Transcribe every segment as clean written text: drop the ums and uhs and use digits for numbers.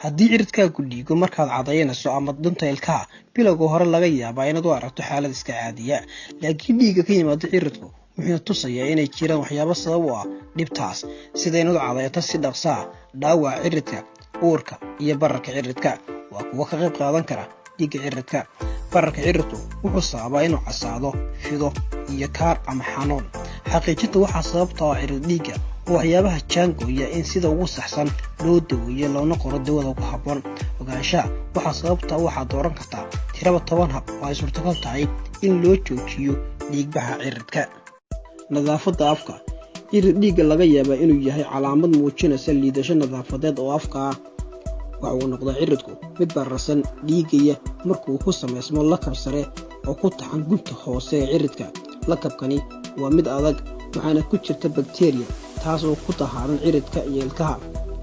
haddii ciridkaagu dhiigo markaad cadaynayso ama dunta ilkaha bilowga hore laga yaabaa inaad u aragto xaalad iska caadiya laakiin dhiigga ka yimaado ciridku wuxuu tusayaa inay jiraan waxyaabo sabab u ah dhibtaas sida inaad cadayto si dhaqso ah dhaawaca ciridka uurka iyo bararka ciridka waa kuwa ka qayb qaadan kara dhiigga ciridka bararka ciridku wuxuu sababaa inuu casaado fido iyo kaar ama xanuun xaqiijinta waxaa sababta ah cirid dhiigga waxyaabaha jaangooya in sida ugu saxsan loo daweeyo loona qoro dawada ku habboon ogaanshaha waxaa sababta waxaad dooran kartaa tiraba 10 hab oo ay suurtagal tahay in loo joojiyo dhiigbaxa ciridka nadaafadda afka cirid dhiigga laga yaabaa inuu yahay calaamad muujinaysa liidasho nadaafadeed oo afka ah waxa uu noqdaa ciridku mid bararsan dhiigaya markuu ku sameysmo lakab sare oo ku taxan gunta hoose ee ciridka lakabkani waa mid adag waxaana ku jirta bakteeriya taas oo ku tahaaran ciridka iyo ilkaha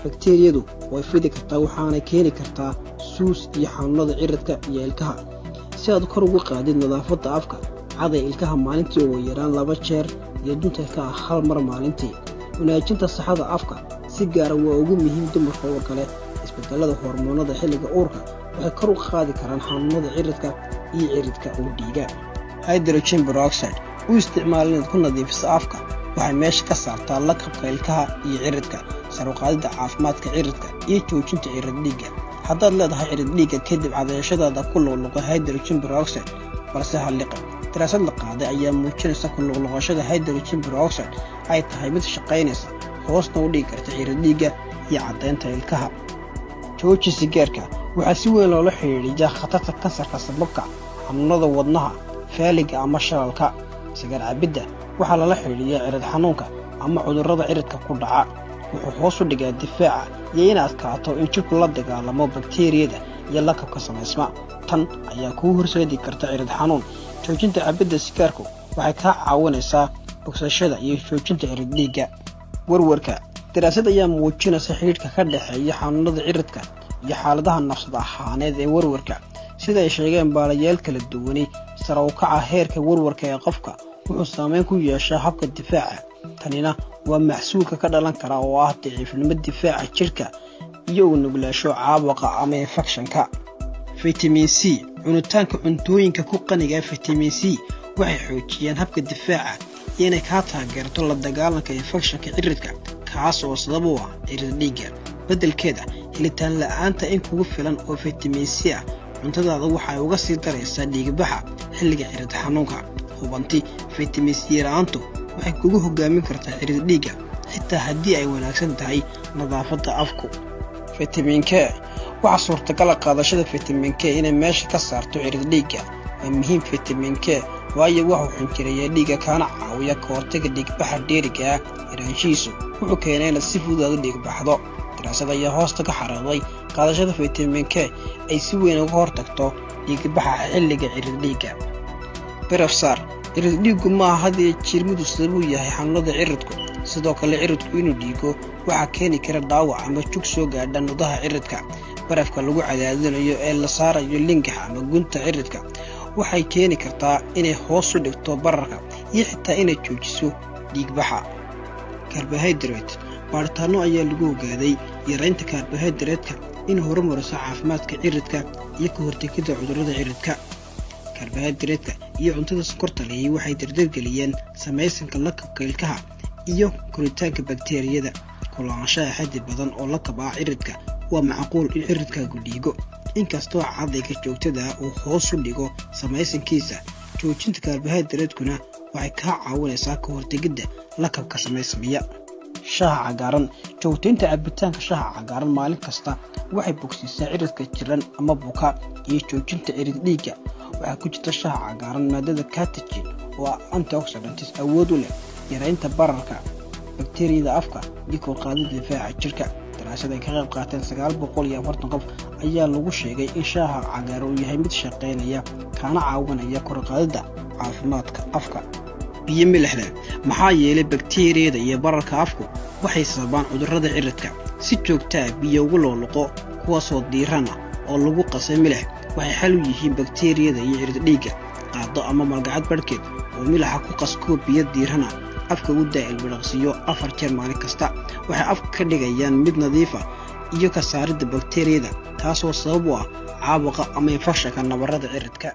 bakteeriyadu way fidi kartaa waxaana keeni kartaa suus iyo xanuunada ciridka iyo ilkaha si aad kor ugu qaadid nadaafadda afka caday ilkaha maalintii ugu yaraan 2 jeer iyo dunta ilkaha 1 mar maalintii wanaajinta saxada afka si gaar ah waa ugu muhiim dumarka uurka leh isbedelada hormoonada xilliga uurka waxay kor u qaadi karaan xanuunada ciridka iyo ciridka oo dhiiga hydrogen peroxide u isticmaal inaad ku nadiifiso afka waxay meesha ka saartaa lakabka ilkaha iyo ciridka sar u qaadida caafimaadka ciridka iyo joojinta cirid dhiigga haddaad leedahay cirid dhiigga kadib cadayashadaada ku luqluqa hydrogen peroxide balse halliqa daraasad la qaaday ayaa muujinaysa ku luqluqashada hydrogen peroxide ay tahay mid shaqaynaysa hoosna u dhigi karta cirid dhiigga iyo cadaynta ilkaha jooji sigaarka waxaa si weyn loola xiriiriyaa khatarta kansarka sababka xanuunada wadnaha faaliga ama shalalka sigaar cabidda waxaa lala xiriiriyaa cirid xanuunka ama cudurrada ciridka ku dhaca wuxuu hoos u dhigaa difaaca iyo inaad kaato in jirku la dagaalamo bakteeriyada iyo lakabka samaysma tan ayaa kuu horseedi karta cirid xanuun joojinta cabidda sigaarku waxay kaa caawinaysaa bogsashada iyo joojinta cirid dhiigga warwarka daraasad ayaa muujinaysa xiriirka ka dhaxeeya xanuunada ciridka iyo xaaladaha nafsad ahaaneed ee warwarka sida ay sheegeen baarayaal kala duwani sare u kaca heerka warwarka ee qofka wuxuu saameyn ku yeeshaa habka difaaca tanina waa maxsuulka ka dhalan kara oo ah daciifnimo difaaca jirka iyo u nuglaasho caabuqa ama infekshanka vitamin C cunitaanka cuntooyinka ku qaniga vitamin C waxay xoojiyaan habka difaaca inay ka taageerto la dagaalanka infekshanka ciridka kaas oo sabab u ah cirid dhiigga beddelkeeda helitaan la'aanta in kugu filan oo vitamin C ah cuntadaada waxay uga sii daraysaa dhiigbaxa xilliga cirid xanuunka hubanti vitamin C la'aantu waxay kugu hogaamin kartaa cirid dhiigga xitaa haddii ay wanaagsan tahay nadaafadda afku vitamin K waxa suurtagal ah qaadashada vitamin K inay meesha ka saarto cirid dhiigga waa muhiim vitamin K waayo wuxuu xinjireeyaa dhiigga kana caawiya ka hortagga dhiigbaxa dheeriga ah iraanshiisu wuxuu keenaa in si fudud u dhiigbaxdo daraasad ayaa hoosta ka xaraaday qaadashada vitamin K ay si weyn uga hortagto dhiigbaxa xilliga cirid dhiigga barafsar cirid dhiiggu ma aha hadii jirmidu sabab u yahay xanuunada ciridku sidoo kale ciridku inuu dhiigo waxa keeni kara dhaawac ama jug soo gaadha nudaha ciridka barafka lagu cadaadinayo ee la saarayo lingaxa ama gunta ciridka waxay keeni kartaa inay hoos u dhigto bararka iyo xitaa inay joojiso dhiigbaxa carbohydrate baaritaano ayaa lagu ogaaday yaraynta carbohydrate-ka in horumariso caafimaadka ciridka iyo ka hortagida cudurrada ciridka carbohydrate-ka iyo cuntada sonkorta leh waxay dardargeliyeen samaysanka lakabka ilkaha iyo koritaanka bakteeriyada kulaanshaha xaddi badan oo lakab ah ciridka waa macquul in ciridkaagu dhiigo inkastoo cadayga joogtada uu hoos u dhigo samaysankiisa joojinta carbohydrate-kuna waxay kaa caawinaysaa ka hortagida lakabka samaysmaya shaha cagaaran joogtaynta cabitaanka shaha cagaaran maalin kasta waxay bogsiisaa ciridka jiran ama buka iyo joojinta cirid dhiigga waxaa ku jirta shaha cagaaran maadada catechin oo ah antioxidants awood u leh yaraynta bararka bakteeriyada afka iyo kor qaadida difaaca jirka daraasad ay ka qayb qaateen 940 qof ayaa lagu sheegay in shaha cagaaran uu yahay mid shaqeynaya kana caawinaya kor qaadida caafimaadka afka biyo milixda maxaa yeelay bakteeriyada iyo bararka afku waxay sababaan cudurrada ciridka si joogto ah biyo ugu luqluqo kuwaasoo diiran ah oo lagu qasay milix waxay xal u yihiin bakteeriyada iyo cirid dhiigga qaado ama malgacad barkeed oo milaxa ku qasko biyo diiran ah afka u daa ilbiraqsiyo 4 jeer maalin kasta waxay afka ka dhigayaan mid nadiif ah iyo ka saaridda bakteeriyada taasoo sabab u ah caabuqa ama infekshanka nabarrada ciridka.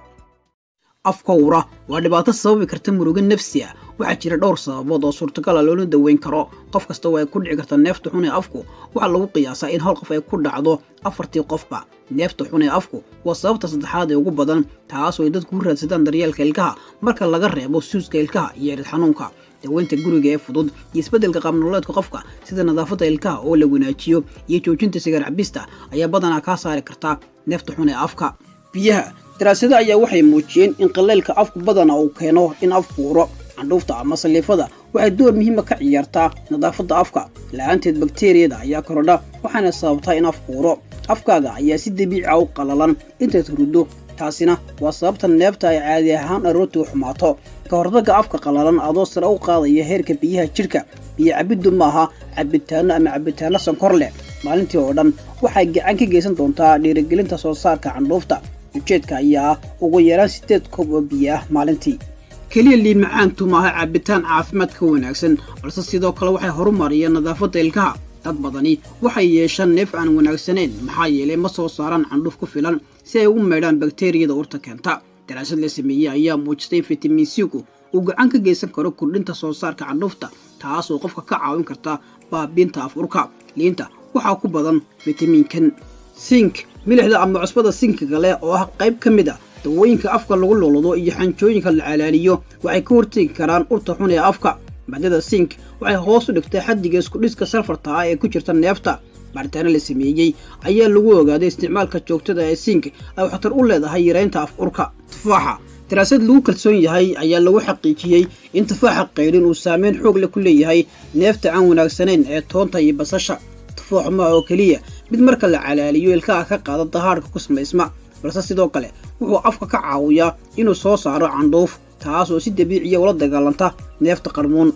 Afka uura waa dhibaato sababi karta murugo nafsi ah. Waxaa jira dhowr sababood oo suurtagal ah loona daweyn karo. Qof kasta way ku dhici kartaa neefta xun ee afku. Waxaa lagu qiyaasaa in hal qof ay ku dhacdo 4 qofba. Neefta xun ee afku waa sababta saddexaad ee ugu badan, taasoo ay dadku u raadsadaan daryeelka ilkaha marka laga reebo suuska ilkaha iyo cirid xanuunka. Daweynta guriga ee fudud iyo isbeddelka qaab nololeedka qofka sida nadaafadda ilkaha oo la wanaajiyo iyo joojinta sigaar cabista ayaa badanaa ka saari karta neefta xun ee afka. Biyaha daraasado ayaa waxay muujiyeen in qaleelka afku badanaa uu keeno in afku uro. Candhuufta ama saliifada waxay door muhiim ah ka ciyaartaa nadaafadda afka. La'aanteed bakteeriyada ayaa korodha waxaana sababtaa in afku uro. Afkaaga ayaa si dabiici ah u qalalan intaad huruddo, taasina waa sababta neefta ay caadi ahaan aroortii u xumaato. Ka hortagga afka qalalan adoo sare u qaadaya heerka biyaha jirka. Biyo cabiddu maaha cabitaano ama cabitaano sonkor leh maalintii oo dhan waxay gacan ka geysan doontaa dhiirigelinta soo saarka candhuufta. Ujeedka ayaa ugu yaraan 8 koob oo biyo ah maalintii. Kaliya liin macaantu maaha cabitaan caafimaad ka wanaagsan, balse sidoo kale waxay horumariyaan nadaafadda ilkaha. Dad badani waxay yeeshaan neef aan wanaagsanayn maxaa yeelay ma soo saaraan candhuuf ku filan si ay ugu meedhaan bakteeriyada urta keenta. Daraasad la sameeyay ayaa muujisay in fitamiin C-gu uu gacan ka geysan karo kordhinta soo saarka candhuufta, taasoo qofka ka caawin karta baabiinta af urka. Liinta waxaa ku badan fitamiinkan zinc, milixda ama cusbada zinkiga leh oo ah qayb ka mid ah dawooyinka afka lagu luludo iyo xanjooyinka la calaaliyo waxay ka hortagi karaan urta xun ee afka. Maadada zinc waxay hoos u dhigtaa xaddiga isku dhiska sulfarta ah ee ku jirta neefta. Baaritaano la sameeyay ayaa lagu ogaaday isticmaalka joogtada ee zinc ay waxtar u leedahay yareynta af urka. Tufaaxa daraasad lagu kalsoon yahay ayaa lagu xaqiijiyay in tufaaxa qayrin uu saameyn xoog leh ku leeyahay neefta aan wanaagsanayn ee toonta iyo basasha. Tufaaxu ma oo kaliya mid marka la calaaliyo ilkaha ka qaada dahaadhka ku samaysma, balse sidoo kale wuxuu afka ka caawiyaa inuu soo saaro candhuuf, taasoo si dabiici ah ula dagaalanta neefta qarmuun.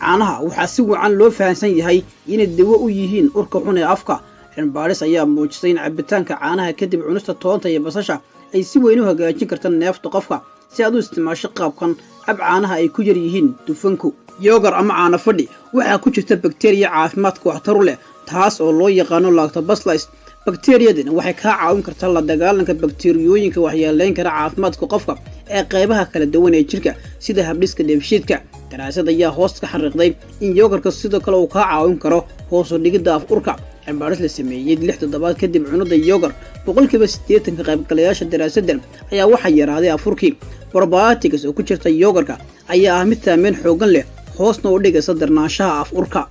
Caanaha waxaa si wacan loo fahansan yahay inay dawo u yihiin urka xun ee afka. Cilmi baaris ayaa muujisay in cabitaanka caanaha kadib cunista toonta iyo basasha ay si weyn u hagaajin karta neefta qofka. Si aad u isticmaasho qaabkan, cab caanaha ay ku yar yihiin dufanku. Yogurt ama caano fadhi waxaa ku jirta bakteeriya caafimaadka waxtar u leh, taas oo loo yaqaano lactobacillus. Bakteeriyadani waxay ka caawin kartaa la dagaalanka bakteeriyooyinka waxyeeleyn kara caafimaadka qofka ee qaybaha kala duwan ee jirka sida habdhiska dheefshiidka. Daraasad ayaa hoos ka xariiqday in yogurtka sidoo kale uu ka caawin karo hoos u dhigidda af urka. Cilmi baaris la sameeyay 6 toddobaad kadib cunida yogurt, 80% ka qaybgalayaasha daraasaddan ayaa waxaa yaraaday afurkii. Probiotics oo ku jirta yogurtka ayaa ah mid saameyn xooggan leh, hoosna u dhigaysa darnaanshaha af urka.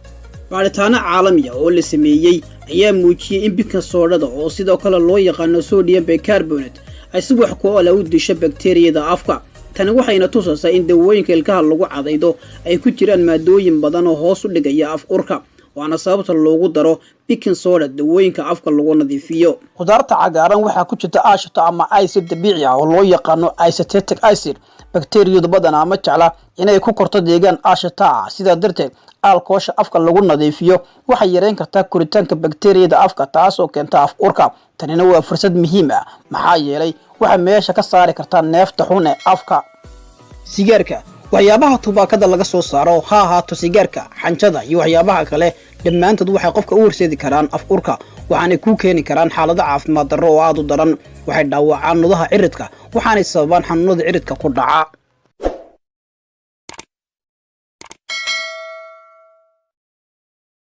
Baaritaano caalami ah oo la sameeyay ayaa muujiyay in baking soda oo sidoo kale loo yaqaan sodium bicarbonate ay si wax ku ool ah u disho bakteeriyada afka. Tani waxayna tusaysaa in dawooyinka ilkaha lagu cadaydo ay ku jiraan maadooyin badan oo hoos u dhigaya af urka, waana sababta loogu daro baking soda dawooyinka afka lagu nadiifiyo. Khudaarta cagaaran waxaa ku jirta aashito ama acid dabiici ah oo loo yaqaan acetic acid. Bakteeriyadu badanaa ma jecla inay ku korto deegaan aashito ah, sidaa darteed alkoosha afka lagu nadiifiyo waxay yareyn kartaa koritaanka bakteeriyada afka, taasoo keenta af urka. Tanina waa fursad muhiim ah maxaa yeelay waxay meesha ka saari kartaa neefta xun ee afka. Sigaarka waxyaabaha tubaakada laga soo saaro ha ahaato sigaarka, xanjada iyo waxyaabaha kale dhammaantood waxay qofka u horseedi karaan af urka, waxaanay ku keeni karaan xaalado caafimaad darro oo aad u daran. Waxay dhaawacaan nudaha ciridka waxaanay sababaan xanuunada ciridka ku dhaca.